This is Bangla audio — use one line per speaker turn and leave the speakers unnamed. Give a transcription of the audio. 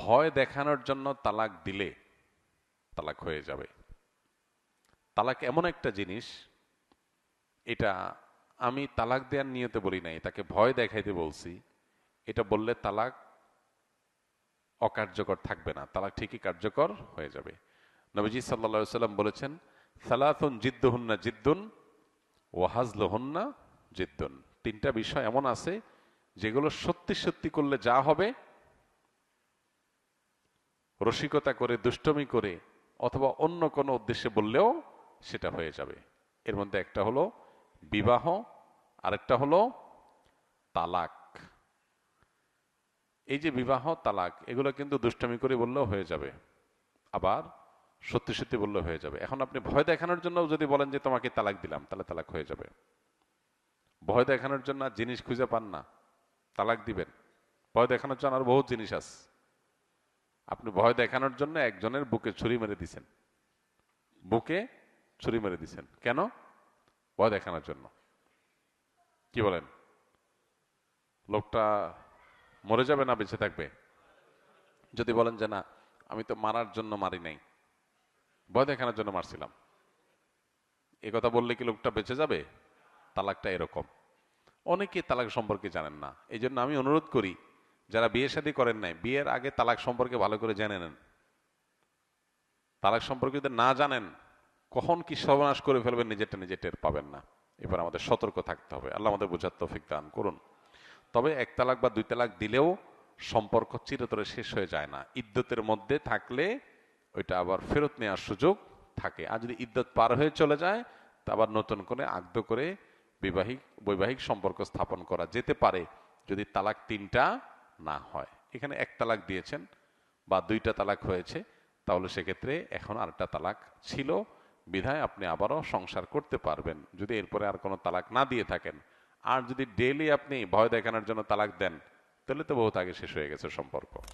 ভয় দেখানোর জন্য তালাক দিলে তালাক হয়ে যাবে। তালাক এমন একটা জিনিস, এটা আমি তালাক দেওয়ার নিয়তে বলি নাই, তাকে ভয় দেখাইতে বলছি। এটা বললে তালাক অকার্যকর থাকবে না, তালাক ঠিকই কার্যকর হয়ে যাবে। নবীজি সাল্লা সাল্লাম বলেছেন, সালাতুন জিদ্দুহুন্না জিদ্দুন ওয়াহাজলুহুন্না জিদ্দুন। তিনটা বিষয় এমন আছে যেগুলো সত্যি সত্যি করলে যা হবে, রসিকতা করে দুষ্টমি করে অথবা অন্য কোনো উদ্দেশ্যে বললেও সেটা হয়ে যাবে। এর মধ্যে একটা হলো বিবাহ, আরেকটা হলো তালাক। এই যে বিবাহ তালাক, এগুলো কিন্তু দুষ্টমি করে বললেও হয়ে যাবে, আবার সত্যি সত্যি বললেও হয়ে যাবে। এখন আপনি ভয় দেখানোর জন্য যদি বলেন যে তোমাকে তালাক দিলাম, তাহলে তালাক হয়ে যাবে। ভয় দেখানোর জন্য আর জিনিস খুঁজে পান না, তালাক দিবেন। ভয় দেখানোর জন্য আর বহুত জিনিস আছে। আপনি ভয় দেখানোর জন্য একজনের বুকে ছুরি মেরে দিছেন, বুকে ছুরি মেরে দিছেন কেন? ভয় দেখানোর জন্য। কি বলেন? লোকটা মরে যাবে না বেঁচে থাকবে? যদি বলেন যে না, আমি তো মারার জন্য মারি নাই, ভয় দেখানোর জন্য মারছিলাম, এ কথা বললে কি লোকটা বেঁচে যাবে? তালাকটা এরকম। অনেকে তালাক সম্পর্কে জানেন না। এই জন্য আমি অনুরোধ করি, যারা বিয়ে শাদী করেন নাই, বিয়ের আগে তালাক সম্পর্কে ভালো করে জেনে নেন। তালাক সম্পর্কে যদি না জানেন, কখন কি সর্বনাশ করে ফেলবেন নিজেরটা নিজে টের পাবেন না। এবার আমাদের সতর্ক থাকতে হবে। আল্লাহ আমাদের বোঝার তৌফিক দান করুন। তবে এক তালাক বা দুই তালাক দিলেও সম্পর্ক চিরতরে শেষ হয়ে যায় না। ইদ্যতের মধ্যে থাকলে ওইটা আবার ফেরত নেওয়ার সুযোগ থাকে। আর যদি ইদ্যত পার হয়ে চলে যায়, তা আবার নতুন করে আগ্ধ করে বৈবাহিক সম্পর্ক স্থাপন করা যেতে পারে, যদি তালাক তিনটা না হয়। এখানে এক তালাক দিয়েছেন বা দুইটা তালাক হয়েছে, তাহলে সেক্ষেত্রে এখন আরেকটা তালাক ছিল বিধায় আপনি আবারও সংসার করতে পারবেন, যদি এরপরে আর কোনো তালাক না দিয়ে থাকেন। আর যদি ডেইলি আপনি ভয় দেখানোর জন্য তালাক দেন, তাহলে তো বহুত আগে শেষ হয়ে গেছে সম্পর্ক।